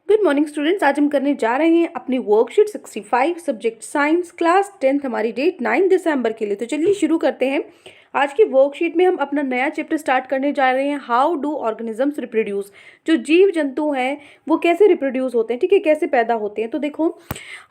Good morning students. आज हम करने जा रहे हैं अपनी worksheet 65 subject science class 10th। हमारी डेट 9 दिसंबर के लिए। तो चलिए शुरू करते हैं। आज की वर्कशीट में हम अपना नया चैप्टर स्टार्ट करने जा रहे हैं, हाउ डू ऑर्गेनिजम्स रिप्रोड्यूस। जो जीव जंतु हैं वो कैसे रिप्रोड्यूस होते हैं, ठीक है, कैसे पैदा होते हैं। तो देखो,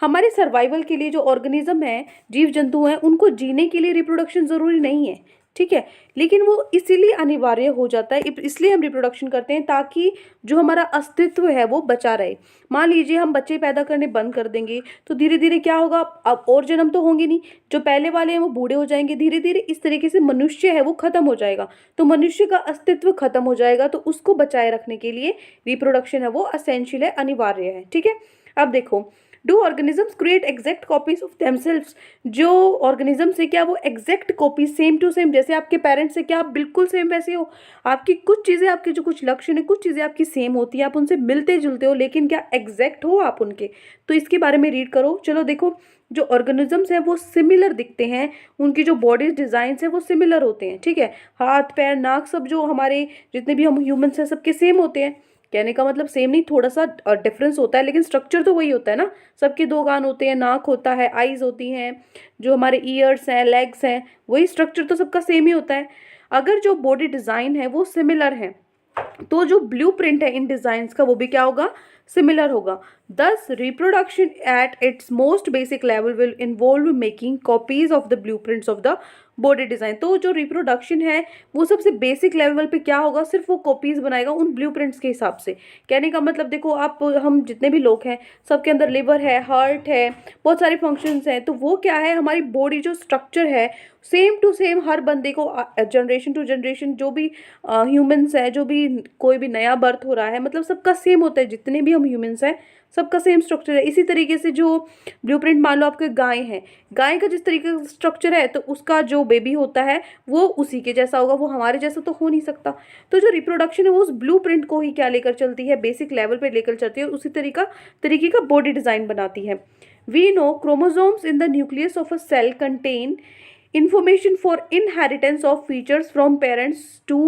हमारे सर्वाइवल के लिए जो ऑर्गेनिज्म है, जीव जंतु हैं, उनको जीने के लिए रिप्रोडक्शन ज़रूरी नहीं है, ठीक है, लेकिन वो इसीलिए अनिवार्य हो जाता है, इसलिए हम रिप्रोडक्शन करते हैं ताकि जो हमारा अस्तित्व है वो बचा रहे। मान लीजिए हम बच्चे पैदा करने बंद कर देंगे तो धीरे धीरे क्या होगा, अब और जन्म तो होंगे नहीं, जो पहले वाले हैं वो बूढ़े हो जाएंगे, धीरे धीरे इस तरीके से मनुष्य है वो खत्म हो जाएगा। तो मनुष्य का अस्तित्व खत्म हो जाएगा, तो उसको बचाए रखने के लिए रिप्रोडक्शन है वो असेंशियल है, अनिवार्य है, ठीक है। अब देखो, do organisms create exact copies of themselves. जो ऑर्गेनिजम्स है क्या वो exact copy, same to same, जैसे आपके पेरेंट्स से क्या आप बिल्कुल सेम वैसे हो। आपकी कुछ चीज़ें, आपके जो कुछ लक्षण है, कुछ चीज़ें आपकी सेम होती है, आप उनसे मिलते जुलते हो, लेकिन क्या एग्जैक्ट हो आप उनके। तो इसके बारे में रीड करो। चलो देखो, जो ऑर्गेनिजम्स हैं वो सिमिलर दिखते हैं, उनकी जो बॉडी डिजाइन है वो सिमिलर होते हैं, ठीक है। हाथ पैर नाक सब जो हमारे जितने भी हम ह्यूमंस हैं सबके सेम होते हैं। कहने का मतलब सेम नहीं, थोड़ा सा डिफरेंस होता है, लेकिन स्ट्रक्चर तो वही होता है ना। सबके दो कान होते हैं, नाक होता है, आईज होती हैं, जो हमारे ईयर्स हैं, लेग्स हैं, वही स्ट्रक्चर तो सबका सेम ही होता है। अगर जो बॉडी डिज़ाइन है वो सिमिलर है तो जो ब्लूप्रिंट है इन डिजाइन्स का वो भी क्या होगा, सिमिलर होगा। दस reproduction at its most basic level will involve making copies of the blueprints of the body design. तो जो रिप्रोडक्शन है वो सबसे बेसिक लेवल पे क्या होगा, सिर्फ वो कॉपीज बनाएगा उन ब्लूप्रिंट्स के हिसाब से। कहने का मतलब देखो, आप हम जितने भी लोग हैं सबके अंदर लिवर है, हार्ट है, बहुत सारे फंक्शंस हैं, तो वो क्या है, हमारी बॉडी जो स्ट्रक्चर है सेम टू सेम हर बंदे को, जनरेशन टू जनरेशन जो भी ह्यूमंस है, जो भी कोई भी नया बर्थ हो रहा है, मतलब सबका सेम होता है, जितने भी हम ह्यूमंस हैं सबका सेम स्ट्रक्चर है। इसी तरीके से जो ब्लूप्रिंट, मान लो आपके गाय है, गाय का जिस तरीके का स्ट्रक्चर है तो उसका जो बेबी होता है वो उसी के जैसा होगा, वो हमारे जैसा तो हो नहीं सकता। तो जो रिप्रोडक्शन है वो उस ब्लूप्रिंट को ही क्या लेकर चलती है, बेसिक लेवल पे लेकर चलती है, और उसी तरीके का बॉडी डिजाइन बनाती है। We know chromosomes in the nucleus of a cell contain information for inheritance of features from parents to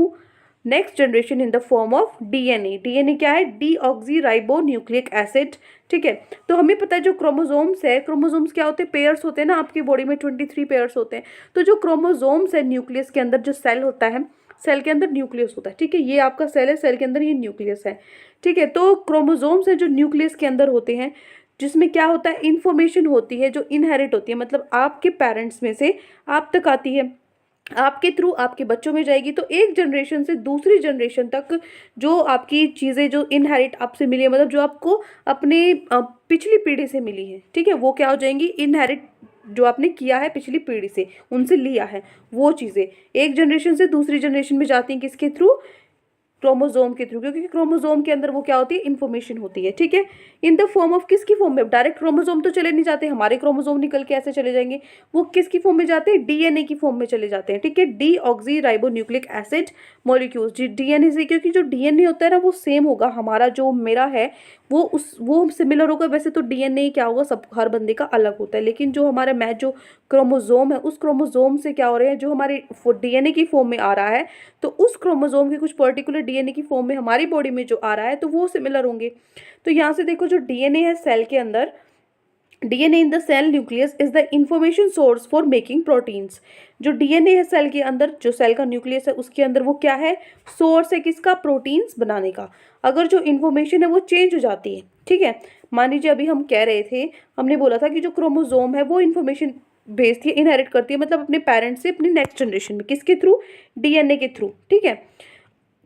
next generation in the form of DNA. DNA क्या है, डीऑक्सीराइबोन्यूक्लिक एसिड, ठीक है। तो हमें पता है जो क्रोमोसोम्स है, क्रोमोसोम्स क्या होते हैं, पेयर्स होते हैं ना, आपकी बॉडी में 23 पेयर्स होते हैं। तो जो क्रोमोसोम्स है, न्यूक्लियस के अंदर जो सेल होता है, सेल के अंदर न्यूक्लियस होता है, ठीक है, ये आपका सेल है, सेल के अंदर ये न्यूक्लियस है, ठीक है। तो क्रोमोसोम्स है जो न्यूक्लियस के अंदर होते हैं, जिसमें क्या होता है, इंफॉर्मेशन होती है जो इनहेरिट होती है, मतलब आपके पेरेंट्स में से आप तक आती है, आपके थ्रू आपके बच्चों में जाएगी। तो एक जनरेशन से दूसरी जनरेशन तक जो आपकी चीज़ें जो इनहेरिट आपसे मिली है, मतलब जो आपको अपने पिछली पीढ़ी से मिली है, ठीक है, वो क्या हो जाएंगी, इनहेरिट, जो आपने किया है पिछली पीढ़ी से, उनसे लिया है, वो चीज़ें एक जनरेशन से दूसरी जनरेशन में जाती हैं, किसके थ्रू, क्रोमोसोम के थ्रू, क्योंकि क्रोमोसोम के अंदर वो क्या होती है, इन्फॉर्मेशन होती है, ठीक है। इन द फॉर्म ऑफ, किसकी फॉर्म में, डायरेक्ट क्रोमोसोम तो चले नहीं जाते, हमारे क्रोमोसोम निकल के ऐसे चले जाएंगे, वो किसकी फॉर्म में जाते हैं, डीएनए की फॉर्म में चले जाते हैं, ठीक है, डीऑक्सीराइबोन्यूक्लिक एसिड मॉलिक्यूल्स। डीएनए से, क्योंकि जो डीएनए होता है ना वो सेम होगा, हमारा जो मेरा है वो सिमिलर होगा। वैसे तो डीएनए क्या होगा, सब हर बंदे का अलग होता है, लेकिन जो हमारा जो क्रोमोसोम है उस क्रोमोसोम से क्या हो रहे हैं, जो हमारे डीएनए की फॉर्म में आ रहा है, तो उस क्रोमोसोम के कुछ पर्टिकुलर डीएनए की फॉर्म में हमारी बॉडी में जो आ रहा है तो वो सिमिलर होंगे। तो यहाँ से देखो, जो डीएनए है सेल के अंदर, DNA in the cell nucleus is the information source for making proteins. जो डीएनए है सेल के अंदर, जो सेल का न्यूक्लियस है उसके अंदर, वो क्या है, सोर्स है किसका, प्रोटीन्स बनाने का। अगर जो इन्फॉर्मेशन है वो चेंज हो जाती है, ठीक है, मान लीजिए अभी हम कह रहे थे, हमने बोला था कि जो क्रोमोसोम है वो इन्फॉर्मेशन भेजती है, इनहेरिट करती है, मतलब अपने पेरेंट्स से अपनी नेक्स्ट जनरेशन में, किसके थ्रू, डीएनए के थ्रू, ठीक है।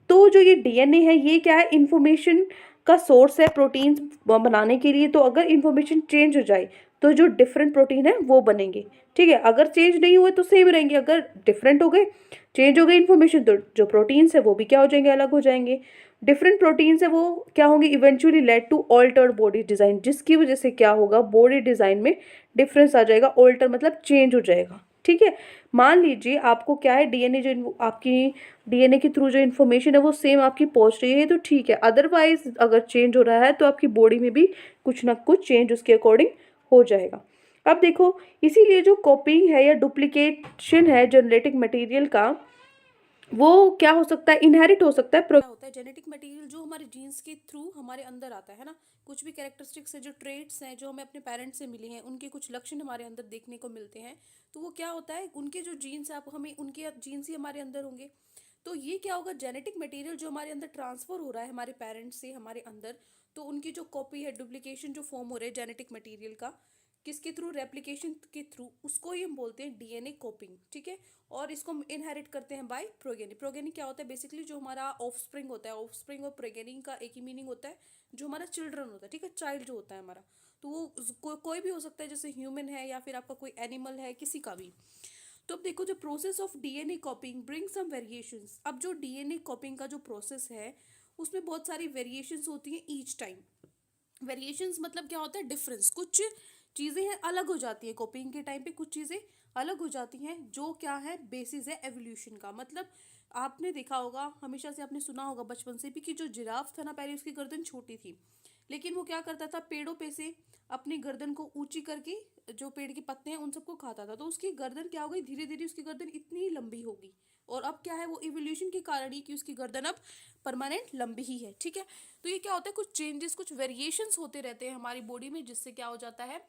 तो जो ये डीएनए है ये क्या है, इंफॉर्मेशन का सोर्स है प्रोटीन्स बनाने के लिए। तो अगर इंफॉर्मेशन चेंज हो जाए तो जो डिफरेंट प्रोटीन है वो बनेंगे, ठीक है। अगर चेंज नहीं हुए तो सेम रहेंगे, अगर डिफरेंट हो गए, चेंज हो गई इन्फॉर्मेशन, तो जो प्रोटीन्स है वो भी क्या हो जाएंगे, अलग हो जाएंगे। डिफरेंट प्रोटीन्स है वो क्या होंगे, eventually lead to altered body design, जिसकी वजह से क्या होगा, बॉडी डिजाइन में डिफरेंस आ जाएगा, ऑल्टर मतलब चेंज हो जाएगा, ठीक है। मान लीजिए आपको क्या है, डीएनए जो आपकी डीएनए के थ्रू जो इन्फॉर्मेशन है वो सेम आपकी पहुंच रही है तो ठीक है, अदरवाइज अगर चेंज हो रहा है तो आपकी बॉडी में भी कुछ ना कुछ चेंज उसके अकॉर्डिंग हो जाएगा। अब देखो, इसीलिए जो कॉपिंग है या डुप्लीकेशन है जेनेटिक मटेरियल का, वो क्या हो सकता है, इनहेरिट हो सकता है। क्या होता है जेनेटिक मटेरियल जो हमारे जीन्स के थ्रू हमारे अंदर आता है ना, कुछ भी कैरेक्टरिस्टिक्स है, जो ट्रेट्स हैं जो हमें अपने पेरेंट्स से मिले हैं, उनके कुछ लक्षण हमारे अंदर देखने को मिलते हैं। तो वो क्या होता है, उनके जो जीन्स है, आप हमें उनके जीन्स ही हमारे अंदर होंगे। तो ये क्या होगा, जेनेटिक मटेरियल जो हमारे अंदर ट्रांसफर हो रहा है हमारे पेरेंट्स से हमारे अंदर, तो उनकी जो कॉपी है, डुप्लीकेशन जो फॉर्म हो रहा है जेनेटिक मटेरियल का, किसके थ्रू, रेप्लिकेशन के थ्रू, उसको ही हम बोलते हैं डीएनए कॉपिंग, ठीक है। और इसको हम इनहेरिट करते हैं बाय प्रोगेनी। प्रोगेनी क्या होता है, बेसिकली जो हमारा ऑफस्प्रिंग होता है, ऑफस्प्रिंग और प्रोगेनी का एक ही मीनिंग होता है, जो हमारा चिल्ड्रन होता है, ठीक है, चाइल्ड जो होता है हमारा। तो वो कोई भी हो सकता है, जैसे ह्यूमन है या फिर आपका कोई एनिमल है, किसी का भी। तो अब देखो, जो process of DNA copying bring some variations. अब जो डीएनए कॉपिंग का जो प्रोसेस है, उसमें बहुत सारी वेरिएशंस होती हैं ईच टाइम। वेरिएशंस मतलब क्या होता है, डिफरेंस, कुछ चीज़ें हैं अलग हो जाती है कॉपिंग के टाइम पे, कुछ चीज़ें अलग हो जाती हैं, जो क्या है, बेसिस है एवोल्यूशन का। मतलब आपने देखा होगा, हमेशा से आपने सुना होगा बचपन से भी, कि जो जिराफ था ना, पहले उसकी गर्दन छोटी थी, लेकिन वो क्या करता था, पेड़ों पे से अपनी गर्दन को ऊंची करके जो पेड़ के पत्ते हैं उन सबको खाता था। तो उसकी गर्दन क्या हो गई, धीरे धीरे उसकी गर्दन इतनी लंबी होगी। और अब क्या है, वो इवोल्यूशन के कारण ही कि उसकी गर्दन अब परमानेंट लंबी ही है, ठीक है। तो ये क्या होता है, कुछ चेंजेस, कुछ वेरिएशंस होते रहते हैं हमारी बॉडी में, जिससे क्या हो जाता है,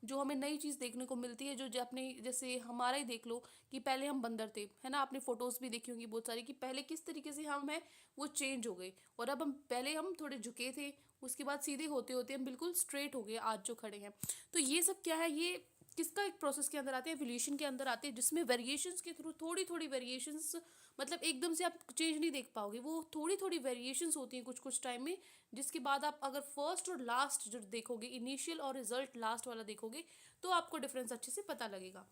जो हमें नई चीज़ देखने को मिलती है। जो अपने जैसे हमारा ही देख लो, कि पहले हम बंदर थे, है ना, आपने फोटोज भी देखी होंगी बहुत सारी, कि पहले किस तरीके से हम हैं, वो चेंज हो गए। और अब हम, पहले हम थोड़े झुके थे, उसके बाद सीधे होते होते हम बिल्कुल स्ट्रेट हो गए, आज जो खड़े हैं। तो ये सब क्या है, ये किसका एक प्रोसेस के अंदर आते हैं, एवोल्यूशन के अंदर आते हैं, जिसमें वेरिएशंस के थ्रू, थोड़ी थोड़ी वेरिएशंस, मतलब एकदम से आप चेंज नहीं देख पाओगे, वो थोड़ी थोड़ी वेरिएशंस होती हैं कुछ कुछ टाइम में, जिसके बाद आप अगर फर्स्ट और लास्ट जो देखोगे, इनिशियल और रिजल्ट लास्ट वाला देखोगे, तो आपको डिफरेंस अच्छे से पता लगेगा।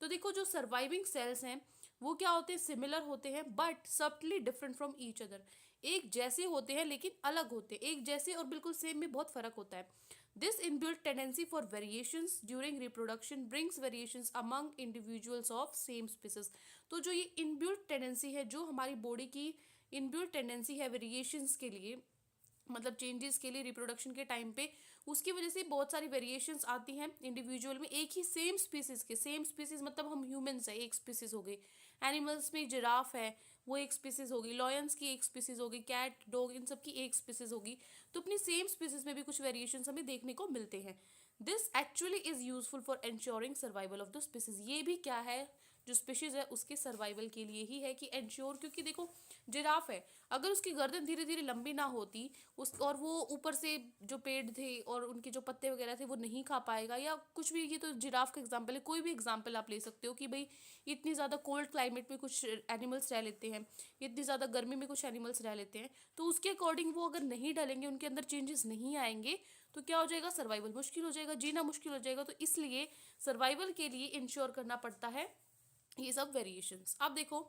तो देखो, जो सर्वाइविंग सेल्स हैं, वो क्या होते हैं, सिमिलर होते हैं but subtly different from each other. एक जैसे होते हैं लेकिन अलग होते हैं, एक जैसे और बिल्कुल सेम में बहुत फर्क होता है। This inbuilt tendency for variations during reproduction brings variations among individuals of same species. तो जो ये इनबिल्ट टेंडेंसी है, जो हमारी बॉडी की इनबिल्ट टेंडेंसी है वेरिएशंस के लिए, मतलब चेंजेस के लिए रिप्रोडक्शन के टाइम पे, उसकी वजह से बहुत सारी वेरिएशंस आती हैं इंडिविजुअल में, एक ही सेम स्पीसीज के। सेम स्पीसीज मतलब हम ह्यूमंस है, एक स्पीसीज हो गई। एनिमल्स में जिराफ है, वो एक स्पीसीज होगी, लॉयंस की एक स्पीसीज होगी, कैट, डॉग, इन सब की एक स्पीसीज होगी। तो अपनी सेम स्पीसीज में भी कुछ वेरिएशंस हमें देखने को मिलते हैं। This actually is useful for ensuring survival of the species. ये भी क्या है, जो स्पीशीज है उसके सर्वाइवल के लिए ही है, कि एंश्योर, क्योंकि देखो, जिराफ है, अगर उसकी गर्दन धीरे धीरे लंबी ना होती, उस और वो ऊपर से जो पेड़ थे और उनके जो पत्ते वगैरह थे वो नहीं खा पाएगा, या कुछ भी, ये तो जिराफ का एग्जांपल है, कोई भी एग्जांपल आप ले सकते हो, कि भाई इतनी ज़्यादा कोल्ड क्लाइमेट में कुछ एनिमल्स रह लेते हैं, इतनी ज़्यादा गर्मी में कुछ एनिमल्स रह लेते हैं, तो उसके अकॉर्डिंग वो अगर नहीं ढलेंगे, उनके अंदर चेंजेस नहीं आएंगे, तो क्या हो जाएगा, सर्वाइवल मुश्किल हो जाएगा, जीना मुश्किल हो जाएगा। तो इसलिए सर्वाइवल के लिए इंश्योर करना पड़ता है ये सब वेरिएशंस। अब देखो,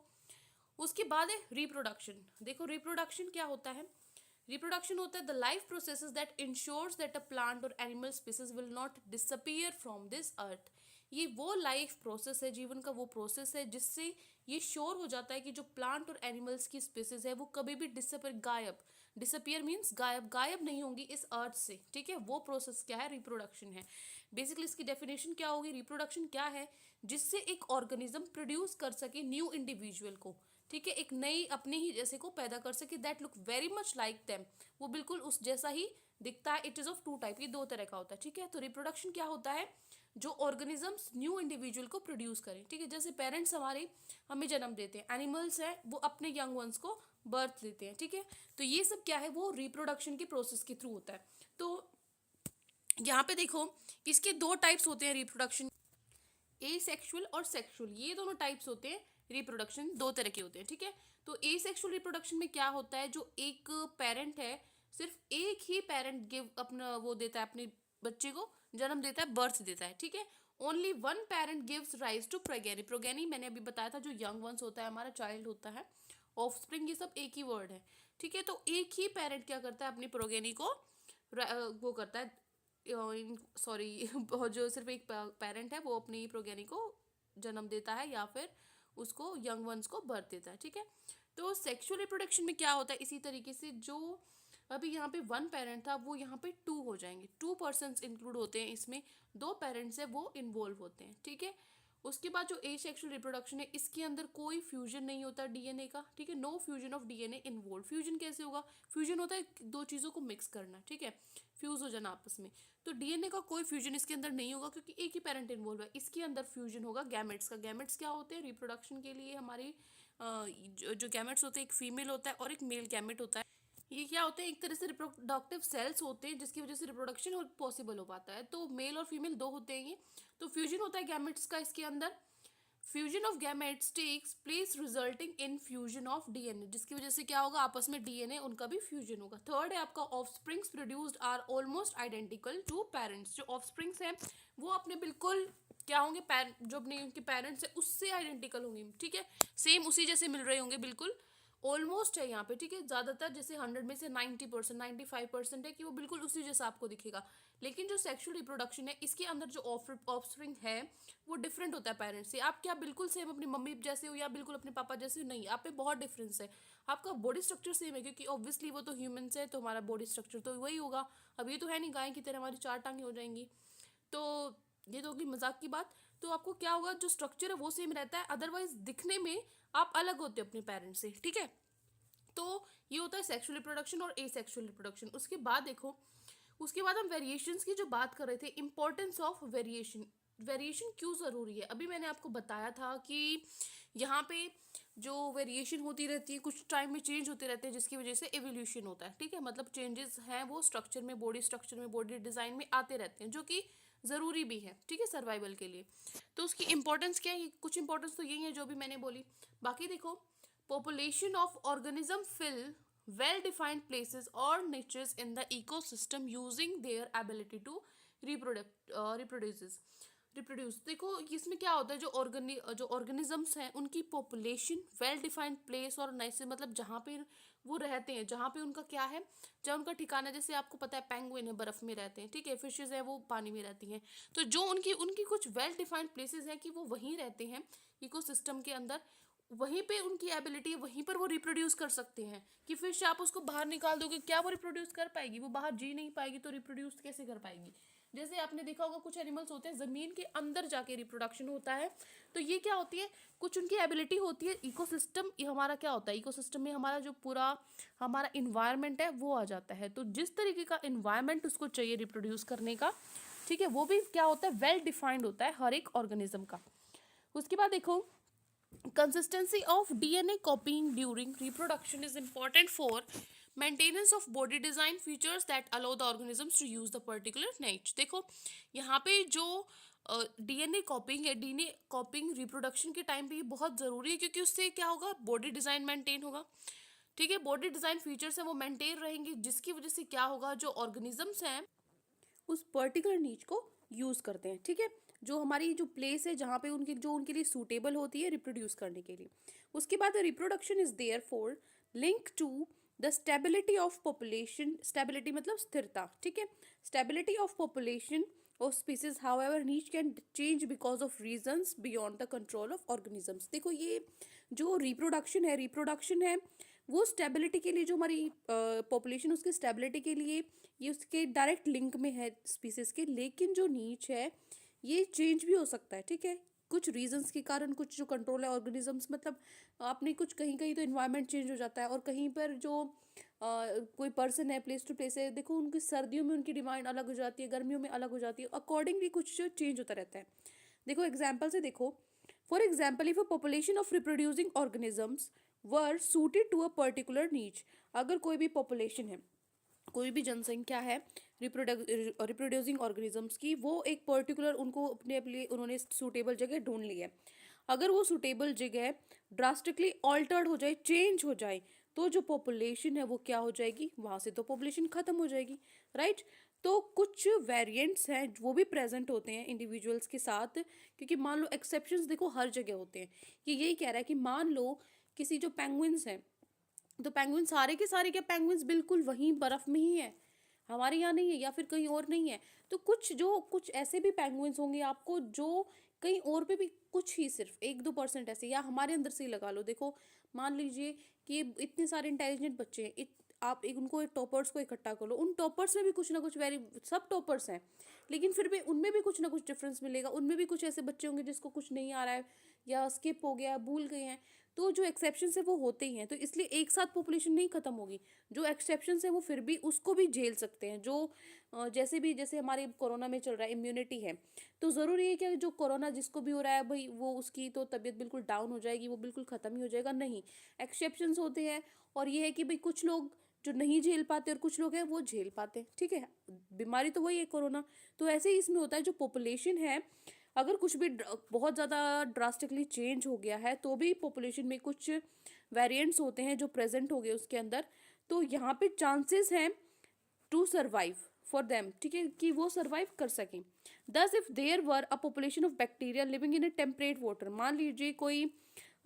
उसके बाद है रिप्रोडक्शन। देखो, रिप्रोडक्शन क्या होता है, रिप्रोडक्शन होता है the life processes that ensures that a plant और animal species will not disappear from this earth. ये वो लाइफ प्रोसेस है, जीवन का वो प्रोसेस है, जिससे ये श्योर हो जाता है कि जो प्लांट और एनिमल्स की स्पीसीज है वो कभी भी डिसअपियर, गायब, डिसअपियर मीन्स गायब, गायब नहीं होंगी इस अर्थ से, ठीक है। वो प्रोसेस क्या है, रिप्रोडक्शन है। बेसिकली इसकी डेफिनेशन क्या होगी, रिप्रोडक्शन क्या है, जिससे एक ऑर्गेनिज्म प्रोड्यूस कर सके न्यू इंडिविजुअल को, ठीक है, एक नई अपने ही जैसे को पैदा कर सके, that look very much like them, वो बिल्कुल उस जैसा ही दिखता है। It is of two type, ये दो तरह का होता है, ठीक है। तो रिप्रोडक्शन क्या होता है, जो ऑर्गेनिजम्स न्यू इंडिविजुअल को प्रोड्यूस करें, ठीक है। जैसे पेरेंट्स हमारे हमें जन्म देते हैं, एनिमल्स हैं वो अपने यंग वंस को बर्थ देते हैं, ठीक है। तो ये सब क्या है, वो रिप्रोडक्शन के प्रोसेस के थ्रू होता है। तो यहाँ पे देखो, इसके दो टाइप्स होते हैं रिप्रोडक्शन, ए सेक्शुअल और सेक्शुअल, ये दोनों टाइप्स होते हैं। रिप्रोडक्शन दो तरह के होते हैं, ठीक है। तो ए सेक्शुअल रिप्रोडक्शन में क्या होता है, जो एक पेरेंट है, सिर्फ एक ही पेरेंट गिव अपना वो देता है, अपने बच्चे को जन्म देता है, बर्थ देता है, ठीक है। Only one parent gives rise to progeny. Progeny मैंने अभी बताया था, जो यंग वंस होता है, हमारा चाइल्ड होता है, ऑफस्प्रिंग, ये सब एक ही वर्ड है, ठीक है। तो एक ही पेरेंट क्या करता है, अपनी प्रोगेनी को वो करता है, सॉरी जो सिर्फ एक पेरेंट है वो अपनी प्रोगेनी को जन्म देता है, या फिर उसको यंग वंस को बर्थ देता है, ठीक है। तो सेक्सुअल रिप्रोडक्शन में क्या होता है, इसी तरीके से, जो अभी यहाँ पे वन पेरेंट था, वो यहाँ पे टू हो जाएंगे, टू पर्सन्स इंक्लूड होते हैं इसमें, दो पेरेंट्स है वो इन्वॉल्व होते हैं, ठीक है। उसके बाद जो एसेक्सुअल रिप्रोडक्शन है, इसके अंदर कोई फ्यूजन नहीं होता डीएनए का, ठीक है, no fusion of DNA involve. Fusion कैसे होगा? फ्यूजन होता है दो चीज़ों को मिक्स करना, ठीक है, फ्यूज हो जाना आपस में। तो डीएनए का कोई फ्यूजन इसके अंदर नहीं होगा क्योंकि एक ही पेरेंट इन्वॉल्व है। इसके अंदर फ्यूजन होगा गैमेट्स का। गैमेट्स क्या होते हैं? रिप्रोडक्शन के लिए हमारी जो गैमेट्स होते हैं, एक फीमेल होता है और एक मेल गैमेट होता है। ये क्या होते हैं? एक तरह से रिप्रोडक्टिव सेल्स होते हैं जिसकी वजह से रिप्रोडक्शन पॉसिबल हो पाता है। तो मेल और फीमेल दो होते हैं ये। तो फ्यूजन होता है गैमेट्स का इसके अंदर। Fusion of gametes takes place resulting in fusion of DNA, जिसकी वजह से क्या होगा? आपस में डीएनए उनका भी फ्यूजन होगा। थर्ड है आपका offsprings produced are almost identical to parents. जो ऑफस्प्रिंग्स हैं वो अपने बिल्कुल क्या होंगे? जो अपने उनके पेरेंट्स है उससे आइडेंटिकल होंगे, ठीक है, सेम उसी जैसे मिल रहे होंगे, बिल्कुल ऑलमोस्ट है यहाँ पे, ठीक है। ज़्यादातर जैसे 100 में से 90%, 95% है कि वो बिल्कुल उसी जैसा आपको दिखेगा। लेकिन जो सेक्सुअल रिप्रोडक्शन है इसके अंदर जो ऑफस्प्रिंग है वो डिफरेंट होता है पेरेंट्स से। आप क्या बिल्कुल सेम अपनी मम्मी जैसे हो या बिल्कुल अपने पापा जैसे हो? नहीं, आप पे बहुत डिफरेंस है। आपका बॉडी स्ट्रक्चर सेम है क्योंकि ऑब्वियसली वो तो ह्यूमंस है, तो हमारा बॉडी स्ट्रक्चर तो वही होगा। अब ये तो है नहीं गाय की तरह हमारी 4 टांगें हो जाएंगी। तो ये तो होगी मजाक की बात। तो आपको क्या होगा? जो स्ट्रक्चर है वो सेम रहता है, अदरवाइज दिखने में आप अलग होते हो अपने पेरेंट्स से, ठीक है। तो ये होता है सेक्सुअल रिप्रोडक्शन और एसेक्सुअल रिप्रोडक्शन। उसके बाद देखो, उसके बाद हम वेरिएशंस की जो बात कर रहे थे, इंपॉर्टेंस ऑफ वेरिएशन। वेरिएशन क्यों ज़रूरी है? अभी मैंने आपको बताया था कि यहाँ पे जो वेरिएशन होती रहती है कुछ टाइम में चेंज होते रहते हैं जिसकी वजह से एवोल्यूशन होता है, ठीक है। मतलब चेंजेस हैं वो स्ट्रक्चर में, बॉडी स्ट्रक्चर में, बॉडी डिज़ाइन में आते रहते हैं जो कि ज़रूरी भी है, ठीक है, सर्वाइवल के लिए। तो उसकी इंपॉर्टेंस क्या है? कुछ इंपॉर्टेंस तो यही है जो भी मैंने बोली। बाकी देखो, population of organism fill well-defined places or niches in the ecosystem using their ability to reproduce। देखो इसमें क्या होता है? जो ऑर्गेनिजम्स हैं उनकी पॉपुलेशन, वेल डिफाइंड प्लेस और नाइस, मतलब जहाँ पे वो रहते हैं, जहाँ पे उनका क्या है, जहाँ उनका ठिकाना। जैसे आपको पता है पेंगुइन है, बर्फ में रहते हैं, ठीक है, फिशेज है वो पानी में रहती हैं। तो जो उनकी उनकी कुछ वेल डिफाइंड प्लेसेस हैं कि वो वहीं रहते हैं इकोसिस्टम के अंदर, वहीं पे उनकी एबिलिटी है, वहीं पर वो रिप्रोड्यूस कर सकते हैं। कि फिश आप उसको बाहर निकाल दोगे, क्या वो रिप्रोड्यूस कर पाएगी? वो बाहर जी नहीं पाएगी, तो रिप्रोड्यूस कैसे कर पाएगी? जैसे आपने देखा होगा कुछ एनिमल्स होते हैं ज़मीन के अंदर जाके रिप्रोडक्शन होता है। तो ये क्या होती है? कुछ उनकी एबिलिटी होती है। इकोसिस्टम हमारा क्या होता है? इकोसिस्टम में हमारा जो पूरा हमारा इन्वायरमेंट है वो आ जाता है। तो जिस तरीके का इन्वायरमेंट उसको चाहिए रिप्रोड्यूस करने का, ठीक है, वो भी क्या होता है? वेल डिफाइंड होता है हर एक ऑर्गेनिज्म का। उसके बाद देखो, consistency of DNA copying during reproduction is important for maintenance of body design features that allow the organisms to use the particular niche। देखो यहाँ पे जो डीएनए कॉपिंग है, डीएनए कॉपिंग रिप्रोडक्शन के टाइम पे ये बहुत ज़रूरी है क्योंकि उससे क्या होगा? बॉडी डिज़ाइन मेंटेन होगा, ठीक है, बॉडी डिज़ाइन फीचर्स हैं वो मेंटेन रहेंगे, जिसकी वजह से क्या होगा? जो ऑर्गेनिजम्स हैं उस पर्टिकुलर नीच को यूज़ करते हैं, ठीक है, जो हमारी जो प्लेस है जहाँ पे उनके लिए सूटेबल होती है रिप्रोड्यूस करने के लिए। उसके बाद reproduction is there for link to the stability of population. Stability मतलब स्थिरता, ठीक है, stability of population of species. However niche can change because of reasons beyond the control of organisms. देखो ये जो रिप्रोडक्शन है वो स्टेबिलिटी के लिए, जो हमारी पॉपुलेशन उसकी स्टेबिलिटी के लिए ये उसके डायरेक्ट लिंक में है स्पीसीज के। लेकिन जो नीच है ये चेंज भी हो सकता है, ठीक है, कुछ रीजंस के कारण। कुछ जो कंट्रोल है ऑर्गेनिजम्स, मतलब आपने कुछ कहीं कहीं तो इन्वायरमेंट चेंज हो जाता है और कहीं पर जो कोई पर्सन है, प्लेस टू प्लेस है, देखो उनकी सर्दियों में उनकी डिमांड अलग हो जाती है, गर्मियों में अलग हो जाती है, अकॉर्डिंगली कुछ जो चेंज होता रहता है। देखो एग्जाम्पल से देखो, for example if a population of reproducing organisms were suited to a particular niche. अगर कोई भी पॉपुलेशन है, कोई भी जनसंख्या है रिप्रोड्यूसिंग ऑर्गेनिजम्स की, वो एक पर्टिकुलर उनको अपने लिए उन्होंने सूटेबल जगह ढूंढ ली है। अगर वो सूटेबल जगह ड्रास्टिकली ऑल्टर्ड हो जाए, चेंज हो जाए, तो जो पॉपुलेशन है वो क्या हो जाएगी? वहाँ से तो पॉपुलेशन ख़त्म हो जाएगी, राइट। तो कुछ वेरिएंट्स हैं वो भी प्रेजेंट होते हैं इंडिविजुअल्स के साथ, क्योंकि मान लो एक्सेप्शंस देखो हर जगह होते हैं। ये यही कह रहा है कि मान लो किसी जो पेंगुइन्स हैं, तो पेंगुइन सारे के सारे क्या पेंगुइन्स बिल्कुल वहीं बर्फ़ में ही है, हमारे यहाँ नहीं है या फिर कहीं और नहीं है। तो कुछ ऐसे भी पेंगुइन्स होंगे आपको जो कहीं और पे भी कुछ ही सिर्फ 1-2% ऐसे, या हमारे अंदर से ही लगा लो। देखो मान लीजिए कि इतने सारे इंटेलिजेंट बच्चे हैं, आप एक उनको टॉपर्स को इकट्ठा कर लो, उन टॉपर्स में भी कुछ ना कुछ सब टॉपर्स हैं, लेकिन फिर भी उनमें भी कुछ ना कुछ डिफरेंस मिलेगा, उनमें भी कुछ ऐसे बच्चे होंगे जिसको कुछ नहीं आ रहा है या स्किप हो गया, भूल गए हैं। तो जो एक्सेप्शंस है वो होते ही हैं, तो इसलिए एक साथ पॉपुलेशन नहीं खत्म होगी। जो एक्सेप्शंस है वो फिर भी उसको भी झेल सकते हैं। जो जैसे हमारे कोरोना में चल रहा है, इम्यूनिटी है, तो ज़रूरी है कि जो कोरोना जिसको भी हो रहा है भाई वो उसकी तो तबीयत बिल्कुल डाउन हो जाएगी, वो बिल्कुल ख़त्म ही हो जाएगा, नहीं। एक्सेप्शंस होते हैं, और ये है कि भाई कुछ लोग जो नहीं झेल पाते और कुछ लोग हैं वो झेल पाते हैं, ठीक है। बीमारी तो वही है कोरोना। तो ऐसे ही इसमें होता है, जो पॉपुलेशन है अगर कुछ भी बहुत ज़्यादा ड्रास्टिकली चेंज हो गया है तो भी पॉपुलेशन में कुछ वेरिएंट्स होते हैं जो प्रेजेंट हो गए उसके अंदर, तो यहाँ पे चांसेस हैं टू सर्वाइव फॉर देम, ठीक है, कि वो सर्वाइव कर सकें। Thus if there were a population of bacteria living in a temperate water, मान लीजिए कोई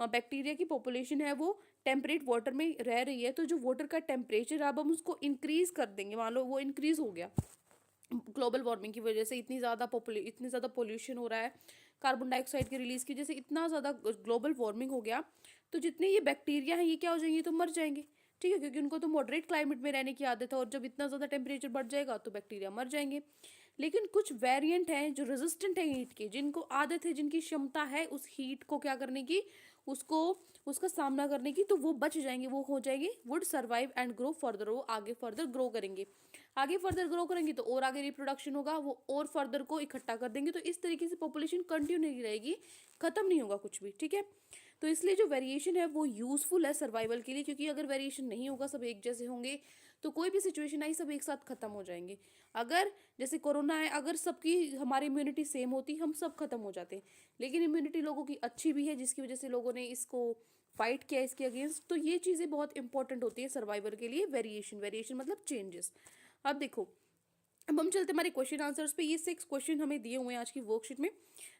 बैक्टीरिया की पॉपुलेशन है वो टेम्परेट वाटर में रह रही है, तो जो वाटर का टेम्परेचर अब हम उसको इंक्रीज कर देंगे, मान लो वो इंक्रीज हो गया ग्लोबल वार्मिंग की वजह से, इतनी ज़्यादा पोल्यूशन हो रहा है, कार्बन डाइऑक्साइड की रिलीज की वजह से इतना ज़्यादा ग्लोबल वार्मिंग हो गया, तो जितने ये बैक्टीरिया हैं ये क्या हो जाएंगे, तो मर जाएंगे, ठीक है, क्योंकि उनको तो मॉडरेट क्लाइमेट में रहने की आदत है, और जब इतना ज़्यादा टेम्परेचर बढ़ जाएगा तो बैक्टीरिया मर जाएंगे। लेकिन कुछ वेरिएंट हैं जो रेजिस्टेंट है हीट के, जिनको आदत है, जिनकी क्षमता है उस हीट को क्या करने की, उसको उसका सामना करने की, तो वो बच जाएंगे, वो हो जाएंगे, would survive and grow further, वो आगे फर्दर ग्रो करेंगे। आगे फर्दर ग्रो करेंगे तो और आगे रिप्रोडक्शन होगा, वो और फर्दर को इकट्ठा कर देंगे, तो इस तरीके से पॉपुलेशन कंटिन्यू नहीं रहेगी, खत्म नहीं होगा कुछ भी, ठीक है। तो इसलिए जो वेरिएशन है वो यूजफुल है सर्वाइवल के लिए, क्योंकि अगर वेरिएशन नहीं होगा, सब एक जैसे होंगे, तो कोई भी सिचुएशन आई सब एक साथ खत्म हो जाएंगे। अगर जैसे कोरोना है, अगर सबकी हमारी इम्यूनिटी सेम होती, हम सब खत्म हो जाते, लेकिन इम्यूनिटी लोगों की अच्छी भी है, जिसकी वजह से लोगों ने इसको फाइट किया इसके अगेंस्ट, तो ये चीज़ें बहुत इंपॉर्टेंट होती है सर्वाइवल के लिए। वेरिएशन मतलब चेंजेस। अब देखो, अब हम चलते हमारे क्वेश्चन आंसर्स पे। ये 6 क्वेश्चन हमें दिए हुए हैं आज की वर्कशीट में।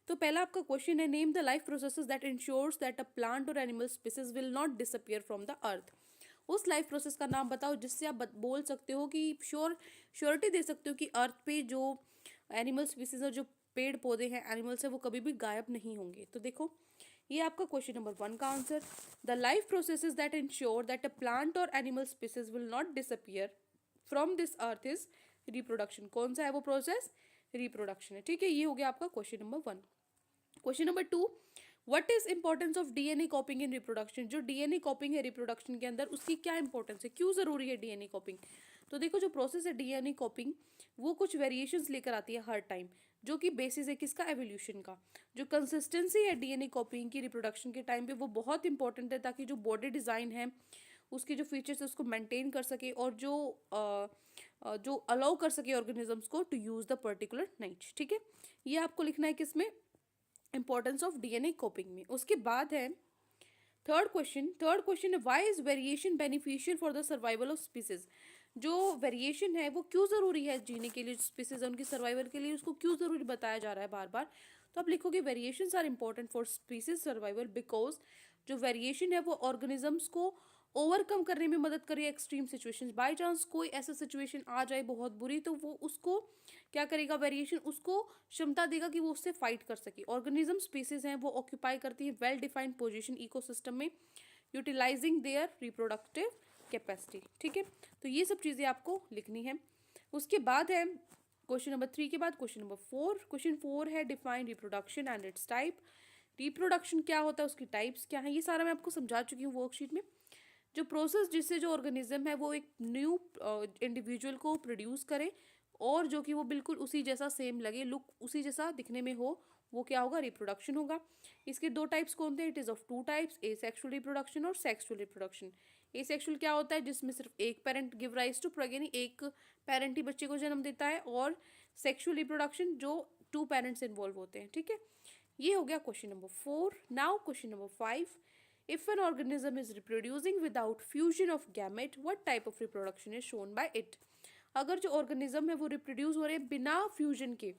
तो पहला आपका क्वेश्चन है, name the life processes that ensures that a plant और animal species will not disappear from the earth. उस लाइफ प्रोसेस का नाम बताओ जिससे आप बोल सकते हो कि श्योरिटी दे सकते हो कि अर्थ पे जो एनिमल स्पीसीज और जो पेड़ पौधे हैं, एनिमल्स है, वो कभी भी गायब नहीं होंगे। तो देखो, ये आपका क्वेश्चन नंबर 1 का answer. The life processes that ensure that a plant और animal species will not disappear from this earth is reproduction. कौन सा है वो प्रोसेस? रिप्रोडक्शन है, ठीक है। ये हो गया आपका question number 1। Question number 2, what is importance of DNA कॉपिंग in reproduction. जो डीएनए कॉपिंग है रिप्रोडक्शन के अंदर, उसकी क्या इंपॉर्टेंस है, क्यों जरूरी है डीएनए कॉपिंग। तो देखो, जो प्रोसेस है डीएनए कॉपिंग, वो कुछ वेरिएशंस लेकर आती है हर टाइम, जो कि बेसिस है किसका, एवोल्यूशन का। जो कंसिस्टेंसी है डीएनए कॉपिंग की रिप्रोडक्शन के टाइम पे, वो बहुत इंपॉर्टेंट है, ताकि जो बॉडी डिज़ाइन है, उसके जो फीचर्स है, उसको मेंटेन कर सके, और जो अलाउ कर सके ऑर्गेनिजम्स को टू यूज द पर्टिकुलर नाइच, ठीक है। ये आपको लिखना है किसमें, इंपॉर्टेंस ऑफ डीएनए कॉपिंग में। उसके बाद है थर्ड क्वेश्चन है, why is variation beneficial for the survival of species. जो वेरिएशन है वो क्यों जरूरी है जीने के लिए, स्पीसीज है उनकी सर्वाइवल के लिए, उसको क्यों जरूरी बताया जा रहा है बार बार। तो आप लिखोगे, variations are important for species survival because जो वेरिएशन है वो ऑर्गेनिजम्स को ओवरकम करने में मदद करेगी एक्सट्रीम सिचुएशंस। बाय चांस कोई ऐसा सिचुएशन आ जाए बहुत बुरी, तो वो उसको क्या करेगा, वेरिएशन उसको क्षमता देगा कि वो उससे फाइट कर सके। ऑर्गेनिज्म स्पीसीज हैं वो ऑक्यूपाई करती है वेल डिफाइंड पोजीशन इकोसिस्टम में, यूटिलाइजिंग देयर रिप्रोडक्टिव कैपेसिटी, ठीक है। तो ये सब चीज़ें आपको लिखनी है। उसके बाद है क्वेश्चन नंबर 3 के बाद क्वेश्चन नंबर 4। क्वेश्चन 4 है, define reproduction and it's type. Reproduction क्या होता है, उसकी टाइप्स क्या है, ये सारा मैं आपको समझा चुकी हूँ वर्कशीट में। जो प्रोसेस जिससे जो ऑर्गेनिज्म है वो एक न्यू इंडिविजुअल को प्रोड्यूस करे, और जो कि वो बिल्कुल उसी जैसा सेम लगे, लुक उसी जैसा दिखने में हो, वो क्या होगा, रिप्रोडक्शन होगा। इसके 2 टाइप्स कौन थे, it is of 2 types, A sexual reproduction और सेक्सुअल रिप्रोडक्शन। ए सेक्सुअल क्या होता है, जिसमें सिर्फ एक पेरेंट गिव राइज टू, यानी एक पेरेंट ही बच्चे को जन्म देता है, और सेक्सुअल रिप्रोडक्शन जो 2 पेरेंट्स इन्वॉल्व होते हैं, ठीक है। ये हो गया question number 4। Now question number 5, if an organism is reproducing without fusion of gamete, what type of reproduction is shown by it। अगर जो ऑर्गेनिज्म है वो रिप्रोड्यूस हो रहे हैं बिना फ्यूजन के,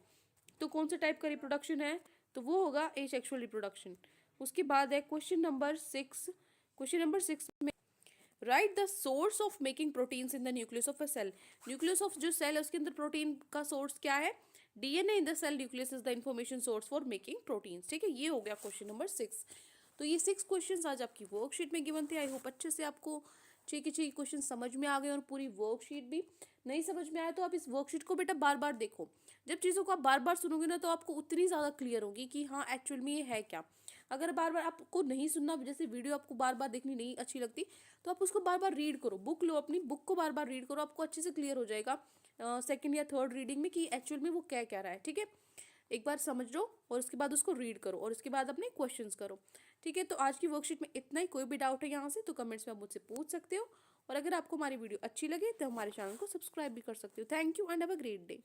तो कौन से टाइप का रिप्रोडक्शन है, तो वो होगा एसेक्सुअल रिप्रोडक्शन। उसके बाद है क्वेश्चन नंबर 6। क्वेश्चन नंबर 6 में write the source of making proteins in the nucleus of a cell. Nucleus of जो सेल है उसके अंदर प्रोटीन का सोर्स क्या है, DNA in the cell nucleus is the information source for making proteins, ठीक है। ये हो गया क्वेश्चन नंबर 6। तो ये 6 क्वेश्चंस आज आपकी वर्कशीट में गिवन थे। आई होप अच्छे से आपको छः क्वेश्चन समझ में आ गए और पूरी वर्कशीट भी नहीं समझ में आया तो आप इस वर्कशीट को बेटा बार बार देखो। जब चीज़ों को आप बार बार सुनोगे ना तो आपको उतनी ज़्यादा क्लियर होगी कि हाँ एक्चुअल में ये है क्या। अगर बार बार आपको नहीं सुनना, जैसे वीडियो आपको बार बार देखनी नहीं अच्छी लगती, तो आप उसको बार बार रीड करो। बुक लो, अपनी बुक को बार बार रीड करो, आपको अच्छे से क्लियर हो जाएगा सेकेंड या थर्ड रीडिंग में कि एक्चुअल में वो क्या कह रहा है। ठीक है, एक बार समझ लो और उसके बाद उसको रीड करो और उसके बाद अपने क्वेश्चंस करो। ठीक है, तो आज की वर्कशीट में इतना ही। कोई भी डाउट है यहाँ से तो कमेंट्स में आप मुझसे पूछ सकते हो, और अगर आपको हमारी वीडियो अच्छी लगे तो हमारे चैनल को सब्सक्राइब भी कर सकते हो। Thank you and have a great day.